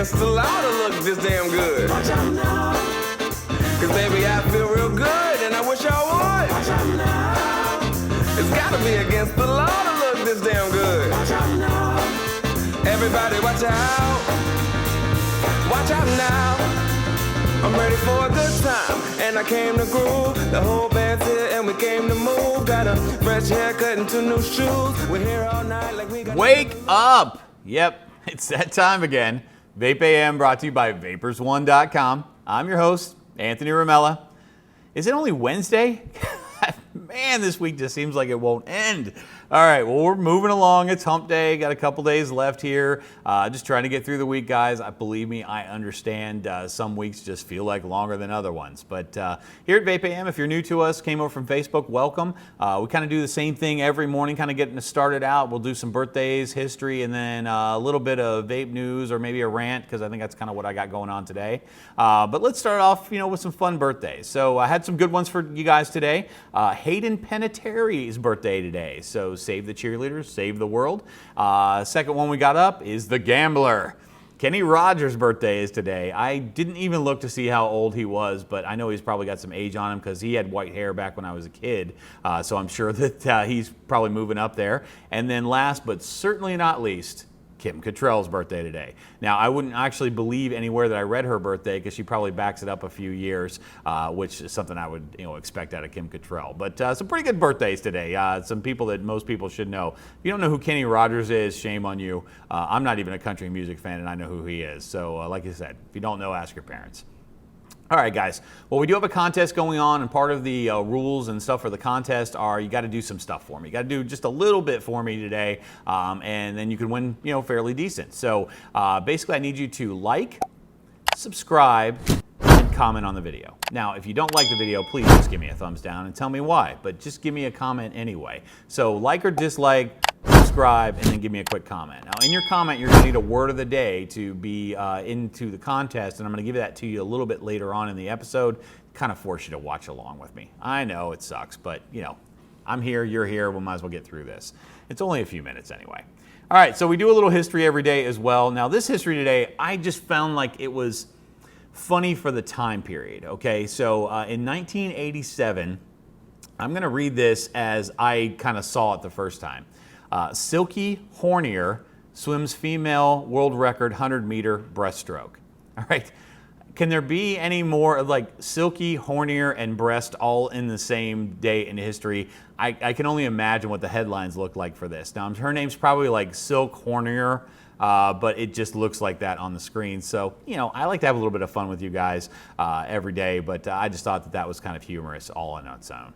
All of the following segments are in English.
against the law to look this damn good. Watch out now. Cause baby, I feel real good and I wish I would. Watch out now. It's gotta be against the law to look this damn good. Watch out now. Everybody watch out. Watch out now. I'm ready for a good time, and I came to groove. The whole band's here, and we came to move. Got a fresh haircut and 2 new shoes. We're here all night like we got. Wake up! Yep, it's that time again. Vape AM brought to you by Vapers1.com. I'm your host, Anthony Ramella. Is it only Wednesday? Man, this week just seems like it won't end. All right, well, we're moving along. It's hump day. Got a couple days left here. Just trying to get through the week, guys. Believe me, I understand some weeks just feel like longer than other ones. But here at Vape AM, if you're new to us, came over from Facebook, welcome. We kind of do the same thing every morning, kind of getting us started out. We'll do some birthdays, history, and then a little bit of vape news or maybe a rant, because I think that's kind of what I got going on today. But let's start off, with some fun birthdays. So I had some good ones for you guys today. Hayden Panettari's birthday today. So save the cheerleaders, save the world. Second one we got up is the gambler. Kenny Rogers' birthday is today. I didn't even look to see how old he was, but I know he's probably got some age on him because he had white hair back when I was a kid. So I'm sure that he's probably moving up there. And then last but certainly not least, Kim Cattrall's birthday today. Now, I wouldn't actually believe anywhere that I read her birthday because she probably backs it up a few years, which is something I would expect out of Kim Cattrall. But some pretty good birthdays today. Some people that most people should know. If you don't know who Kenny Rogers is, shame on you. I'm not even a country music fan, and I know who he is. So like I said, if you don't know, ask your parents. All right, guys. Well, we do have a contest going on, and part of the rules and stuff for the contest are you got to do some stuff for me. You got to do just a little bit for me today, and then you can win, fairly decent. So basically, I need you to like, subscribe, and comment on the video. Now, if you don't like the video, please just give me a thumbs down and tell me why, but just give me a comment anyway. So like or dislike, subscribe, and then give me a quick comment. Now, in your comment, you're going to need a word of the day to be into the contest, and I'm going to give that to you a little bit later on in the episode, kind of force you to watch along with me. I know it sucks, but, I'm here, you're here, we might as well get through this. It's only a few minutes anyway. All right, so we do a little history every day as well. Now, this history today, I just found like it was funny for the time period, okay? So in 1987, I'm going to read this as I kind of saw it the first time. Silky Hornier swims female world record 100-meter breaststroke. All right. Can there be any more like Silky, Hornier, and breast all in the same day in history? I can only imagine what the headlines look like for this. Now, her name's probably like Silk Hornier, but it just looks like that on the screen. So, I like to have a little bit of fun with you guys every day, but I just thought that was kind of humorous all on its own.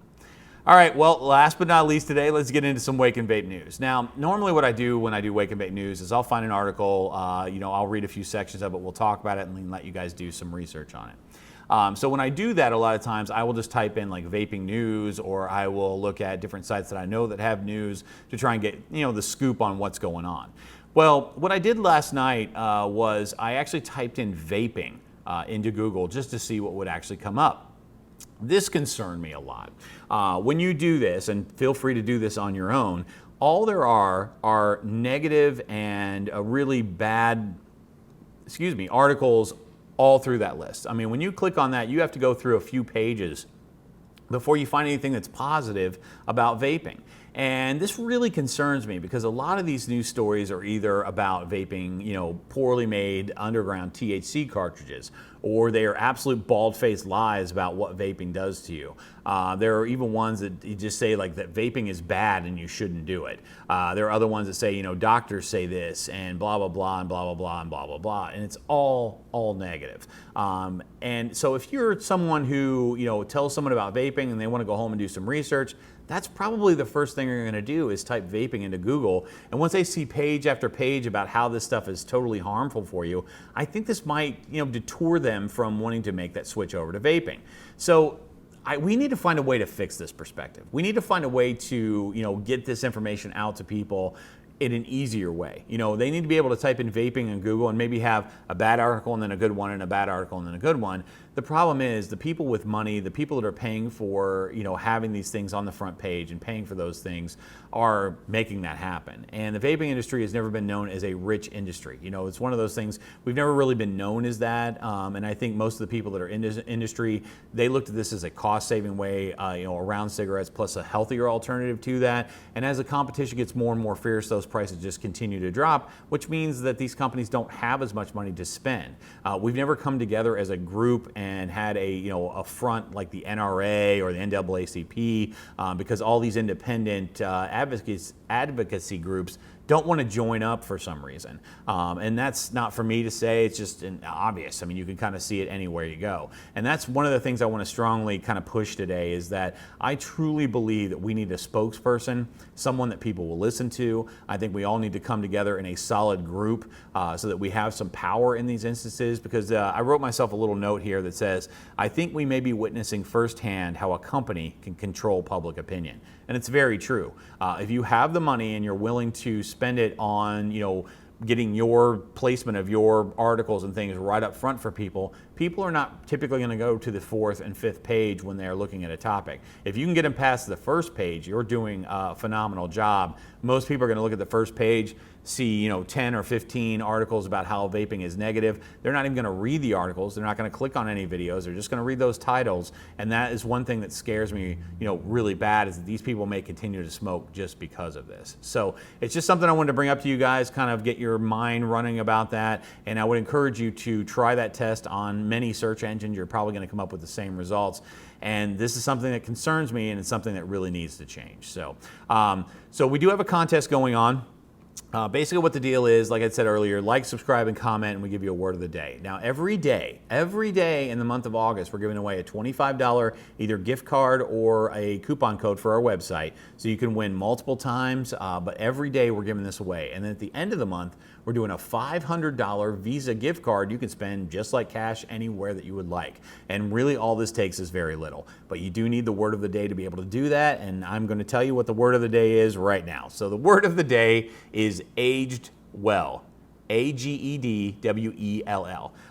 All right, well, last but not least today, let's get into some Wake and Vape news. Now, normally what I do when I do Wake and Vape news is I'll find an article, I'll read a few sections of it, we'll talk about it, and let you guys do some research on it. So when I do that, a lot of times I will just type in like vaping news, or I will look at different sites that I know that have news to try and get, the scoop on what's going on. Well, what I did last night was I actually typed in vaping into Google just to see what would actually come up. This concerned me a lot. When you do this, and feel free to do this on your own, all there are negative and really bad, articles all through that list. I mean, when you click on that, you have to go through a few pages before you find anything that's positive about vaping. And this really concerns me because a lot of these news stories are either about vaping, poorly made underground THC cartridges, or they are absolute bald-faced lies about what vaping does to you. There are even ones that just say like that vaping is bad and you shouldn't do it. There are other ones that say, doctors say this and blah, blah, blah, and blah, blah, blah, and blah, blah, blah. And it's all negative. And so if you're someone who, tells someone about vaping and they want to go home and do some research, that's probably the first thing you're going to do is type vaping into Google. And once they see page after page about how this stuff is totally harmful for you, I think this might, detour them from wanting to make that switch over to vaping. So we need to find a way to fix this perspective. We need to find a way to, get this information out to people in an easier way. They need to be able to type in vaping in Google and maybe have a bad article and then a good one and a bad article and then a good one. The problem is the people with money, the people that are paying for, having these things on the front page and paying for those things are making that happen. And the vaping industry has never been known as a rich industry. It's one of those things, we've never really been known as that. And I think most of the people that are in this industry, they looked at this as a cost-saving way, around cigarettes, plus a healthier alternative to that. And as the competition gets more and more fierce, those prices just continue to drop, which means that these companies don't have as much money to spend. We've never come together as a group and had a front like the NRA or the NAACP, because all these independent advocacy groups don't want to join up for some reason. And that's not for me to say, it's just obvious. I mean, you can kind of see it anywhere you go. And that's one of the things I want to strongly kind of push today, is that I truly believe that we need a spokesperson, someone that people will listen to. I think we all need to come together in a solid group so that we have some power in these instances, because I wrote myself a little note here that says, I think we may be witnessing firsthand how a company can control public opinion. And it's very true. If you have the money and you're willing to spend it on, getting your placement of your articles and things right up front for people, people are not typically going to go to the 4th and 5th page when they're looking at a topic. If you can get them past the first page, you're doing a phenomenal job. Most people are going to look at the first page, see 10 or 15 articles about how vaping is negative. They're not even going to read the articles. They're not going to click on any videos. They're just going to read those titles. And that is one thing that scares me really bad, is that these people may continue to smoke just because of this. So it's just something I wanted to bring up to you guys, kind of get your mind running about that. And I would encourage you to try that test on many search engines. You're probably going to come up with the same results. And this is something that concerns me, and it's something that really needs to change. So, so we do have a contest going on. Basically what the deal is, like I said earlier, like, subscribe, and comment, and we give you a word of the day. Now, every day in the month of August, we're giving away a $25 either gift card or a coupon code for our website. So you can win multiple times, but every day we're giving this away. And then at the end of the month, we're doing a $500 Visa gift card you can spend just like cash anywhere that you would like. And really all this takes is very little. But you do need the word of the day to be able to do that, and I'm going to tell you what the word of the day is right now. So the word of the day is aged well. AGEDWELL.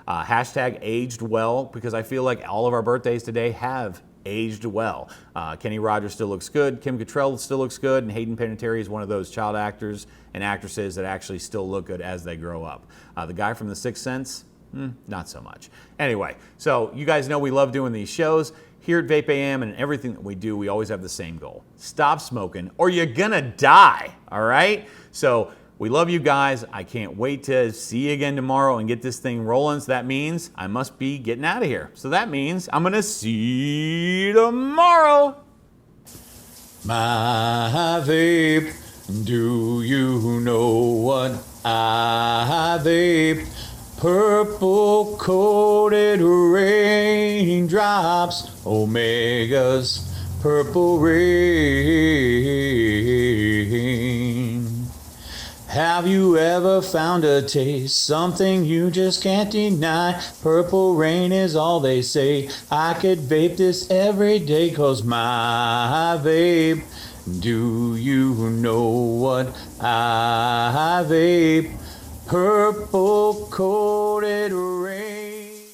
Hashtag aged well, because I feel like all of our birthdays today have aged well. Kenny Rogers still looks good. Kim Cattrall still looks good. And Hayden Panettiere is one of those child actors and actresses that actually still look good as they grow up. The guy from The Sixth Sense, not so much. Anyway, so you guys know we love doing these shows. Here at Vape AM and everything that we do, we always have the same goal. Stop smoking or you're gonna die, all right? So we love you guys. I can't wait to see you again tomorrow and get this thing rolling. So that means I must be getting out of here. So that means I'm gonna see you tomorrow. My vape, do you know what I vape? Purple coated raindrops, Omega's purple rain. Have you ever found a taste, something you just can't deny? Purple rain is all they say. I could vape this every day, 'cause my vape, do you know what I vape? Purple coated rain.